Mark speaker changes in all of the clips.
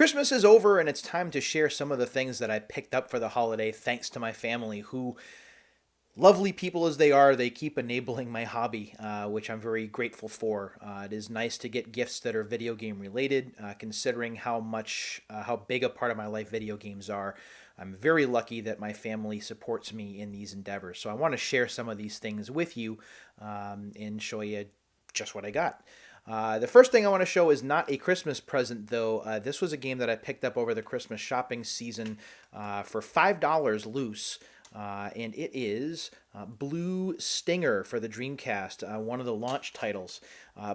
Speaker 1: Christmas is over and it's time to share some of the things that I picked up for the holiday thanks to my family who, lovely people as they are, they keep enabling my hobby, which I'm very grateful for. It is nice to get gifts that are video game related, considering how big a part of my life video games are. I'm very lucky that my family supports me in these endeavors. So I want to share some of these things with you and show you just what I got. The first thing I want to show is not a Christmas present, though. This was a game that I picked up over the Christmas shopping season for $5 loose. And it is Blue Stinger for the Dreamcast, one of the launch titles.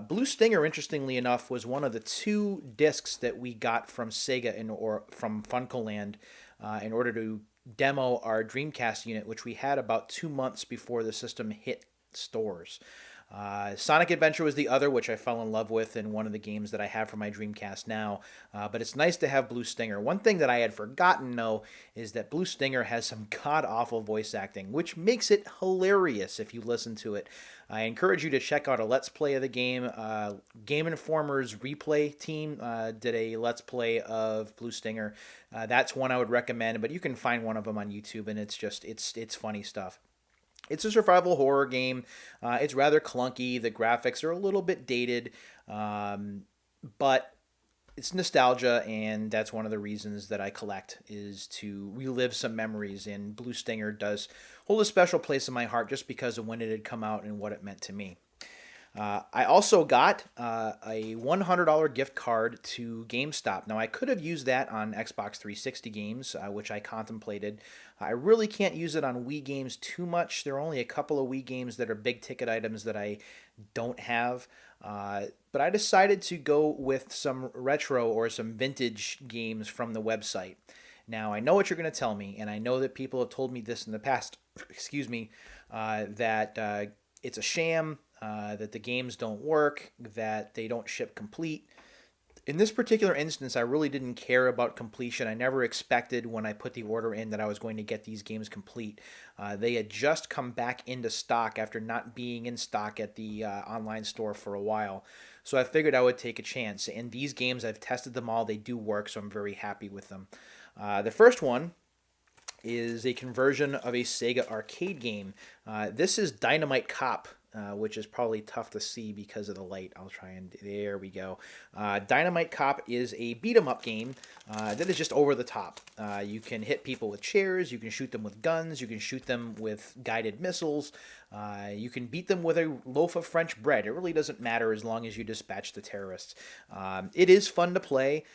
Speaker 1: Blue Stinger, interestingly enough, was one of the two discs that we got from Sega or from Funcoland in order to demo our Dreamcast unit, which we had about 2 months before the system hit stores. Sonic Adventure was the other, which I fell in love with in one of the games that I have for my Dreamcast now. But it's nice to have Blue Stinger. One thing that I had forgotten, though, is that Blue Stinger has some god-awful voice acting, which makes it hilarious if you listen to it. I encourage you to check out a Let's Play of the game. Game Informer's replay team did a Let's Play of Blue Stinger. That's one I would recommend, but you can find one of them on YouTube, and it's funny stuff. It's a survival horror game. It's rather clunky. The graphics are a little bit dated, but it's nostalgia, and that's one of the reasons that I collect, is to relive some memories, and Blue Stinger does hold a special place in my heart just because of when it had come out and what it meant to me. I also got a $100 gift card to GameStop. Now, I could have used that on Xbox 360 games, which I contemplated. I really can't use it on Wii games too much. There are only a couple of Wii games that are big ticket items that I don't have. But I decided to go with some retro or some vintage games from the website. Now, I know what you're going to tell me, and I know that people have told me this in the past, excuse me, that it's a sham, that the games don't work, that they don't ship complete. In this particular instance, I really didn't care about completion. I never expected when I put the order in that I was going to get these games complete. They had just come back into stock after not being in stock at the online store for a while. So I figured I would take a chance. And these games, I've tested them all. They do work, so I'm very happy with them. The first one is a conversion of a Sega arcade game. This is Dynamite Cop, which is probably tough to see because of the light. I'll try and... There we go. Dynamite Cop is a beat-em-up game that is just over the top. You can hit people with chairs, you can shoot them with guns, you can shoot them with guided missiles, you can beat them with a loaf of French bread. It really doesn't matter as long as you dispatch the terrorists. It is fun to play.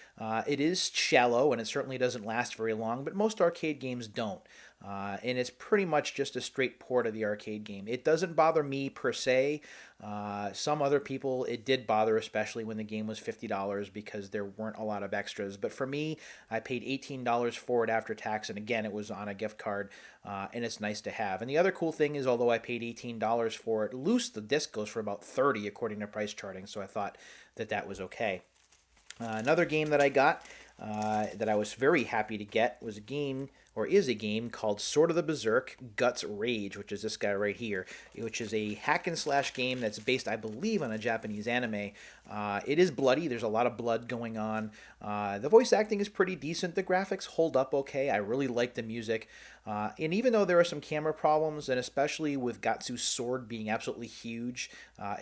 Speaker 1: It is shallow, and it certainly doesn't last very long, but most arcade games don't. And it's pretty much just a straight port of the arcade game. It doesn't bother me per se. Some other people it did bother, especially when the game was $50 because there weren't a lot of extras. But for me, I paid $18 for it after tax, and again, it was on a gift card, and it's nice to have. And the other cool thing is, although I paid $18 for it, loose the disc goes for about $30 according to price charting, so I thought that that was okay. Another game that I got that I was very happy to get was a game, or is a game, called Sword of the Berserk Rage, which is this guy right here, which is a hack and slash game that's based, I believe, on a Japanese anime. It is bloody. There's a lot of blood going on. The voice acting is pretty decent. The graphics hold up okay. I really like the music. And even though there are some camera problems, and especially with Gatsu's sword being absolutely huge,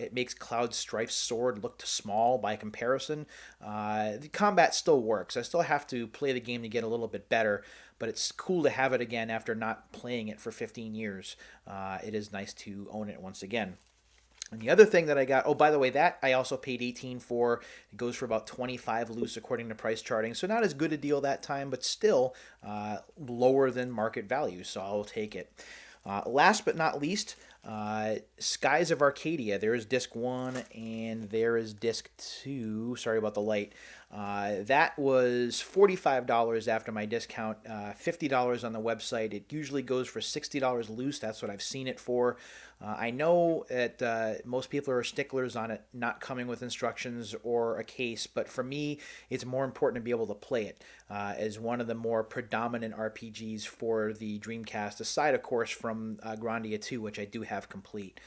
Speaker 1: it makes Cloud Strife's sword look small by comparison. The combat still works. I still have to play the game to get a little bit better, but it's cool to have it again after not playing it for 15 years. It is nice to own it once again. And the other thing that I got, oh, by the way, that I also paid $18 for. It goes for about $25 loose according to price charting. So not as good a deal that time, but still lower than market value, so I'll take it. Last but not least, Skies of Arcadia. There is disc 1 and there is disc 2. Sorry about the light. That was $45 after my discount, $50 on the website. It usually goes for $60 loose. That's what I've seen it for. I know that most people are sticklers on it not coming with instructions or a case, but for me, it's more important to be able to play it as one of the more predominant RPGs for the Dreamcast, aside, of course, from Grandia 2, which I do have complete.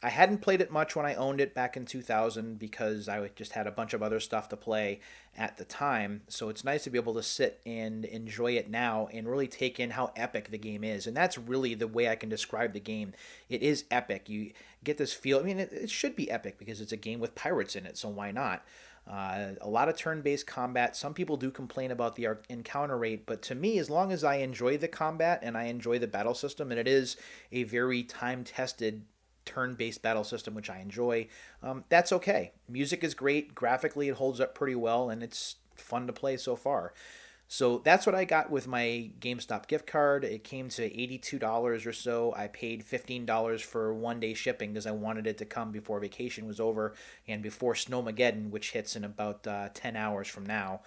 Speaker 1: I hadn't played it much when I owned it back in 2000 because I just had a bunch of other stuff to play at the time. So it's nice to be able to sit and enjoy it now and really take in how epic the game is. And that's really the way I can describe the game. It is epic. You get this feel. I mean, it should be epic because it's a game with pirates in it, so why not? A lot of turn-based combat. Some people do complain about the encounter rate, but to me, as long as I enjoy the combat and I enjoy the battle system, and it is a very time-tested turn-based battle system, which I enjoy, that's okay. Music is great. Graphically, it holds up pretty well, and it's fun to play so far. So that's what I got with my GameStop gift card. It came to $82 or so. I paid $15 for 1 day shipping because I wanted it to come before vacation was over and before Snowmageddon, which hits in about 10 hours from now.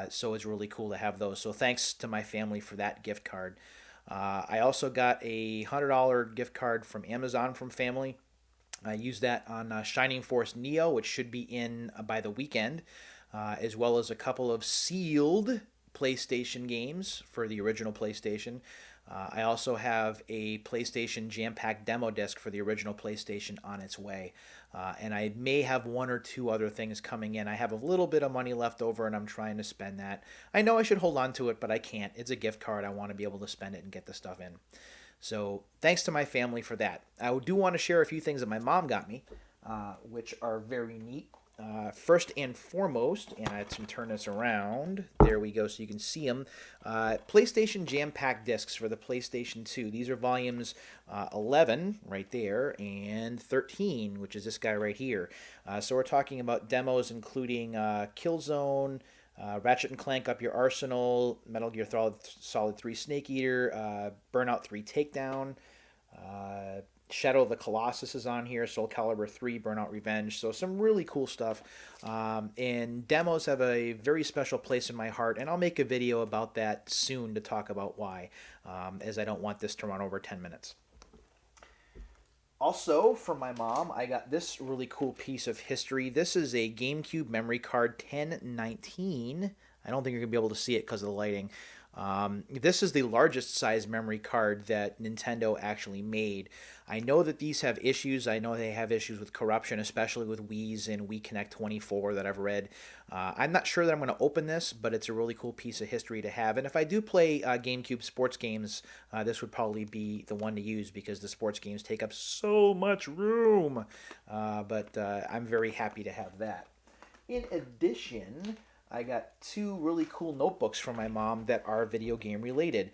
Speaker 1: So it's really cool to have those. So thanks to my family for that gift card. I also got a $100 gift card from Amazon from family. I used that on Shining Force Neo, which should be in by the weekend, as well as a couple of sealed PlayStation games for the original PlayStation. I also have a PlayStation jam-packed demo disc for the original PlayStation on its way. And I may have one or two other things coming in. I have a little bit of money left over and I'm trying to spend that. I know I should hold on to it, but I can't. It's a gift card. I want to be able to spend it and get the stuff in. So thanks to my family for that. I do want to share a few things that my mom got me, which are very neat. First and foremost, and I had to turn this around. There we go, so you can see them. PlayStation Jam Pack discs for the PlayStation 2. These are volumes 11 right there and 13, which is this guy right here. So we're talking about demos including Killzone, Ratchet and Clank Up Your Arsenal, Metal Gear Solid 3 Snake Eater, Burnout 3 Takedown. Shadow of the Colossus is on here, Soul Calibur 3, Burnout Revenge. So some really cool stuff. And demos have a very special place in my heart, and I'll make a video about that soon to talk about why, as I don't want this to run over 10 minutes. Also, from my mom, I got this really cool piece of history. This is a GameCube memory card 1019. I don't think you're going to be able to see it because of the lighting. This is the largest size memory card that Nintendo actually made. I know that these have issues. I know they have issues with corruption, especially with Wii's and Wii Connect 24 that I've read. I'm not sure that I'm going to open this, but it's a really cool piece of history to have. And if I do play GameCube sports games, this would probably be the one to use because the sports games take up so much room. But I'm very happy to have that. In addition, I got two really cool notebooks from my mom that are video game related.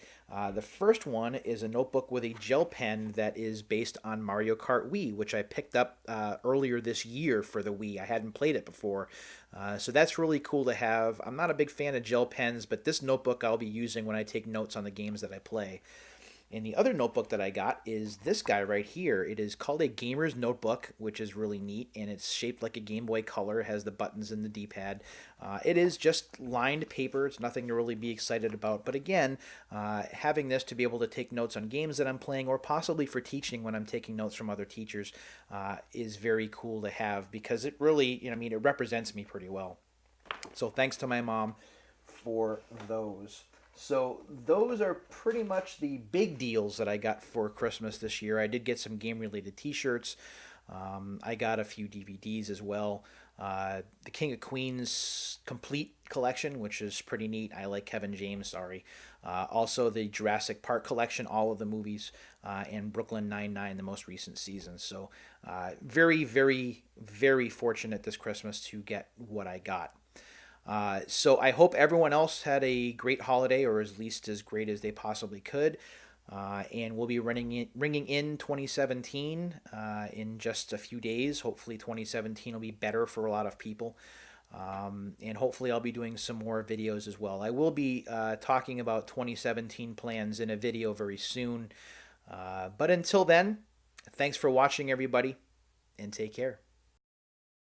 Speaker 1: The first one is a notebook with a gel pen that is based on Mario Kart Wii, which I picked up earlier this year for the Wii. I hadn't played it before. So that's really cool to have. I'm not a big fan of gel pens, but this notebook I'll be using when I take notes on the games that I play. And the other notebook that I got is this guy right here. It is called a gamer's notebook, which is really neat, and it's shaped like a Game Boy Color. It has the buttons and the D-pad. It is just lined paper. It's nothing to really be excited about. But again, having this to be able to take notes on games that I'm playing or possibly for teaching when I'm taking notes from other teachers is very cool to have because it really, it represents me pretty well. So thanks to my mom for those. So those are pretty much the big deals that I got for Christmas this year. I did get some game-related t-shirts. I got a few DVDs as well. The King of Queens complete collection, which is pretty neat. I like Kevin James, sorry. Also the Jurassic Park collection, all of the movies, and Brooklyn Nine-Nine, the most recent season. So very, very, very fortunate this Christmas to get what I got. So I hope everyone else had a great holiday, or at least as great as they possibly could. And we'll be ringing in 2017 in just a few days. Hopefully 2017 will be better for a lot of people. And hopefully I'll be doing some more videos as well. I will be talking about 2017 plans in a video very soon. But until then, thanks for watching, everybody, and take care.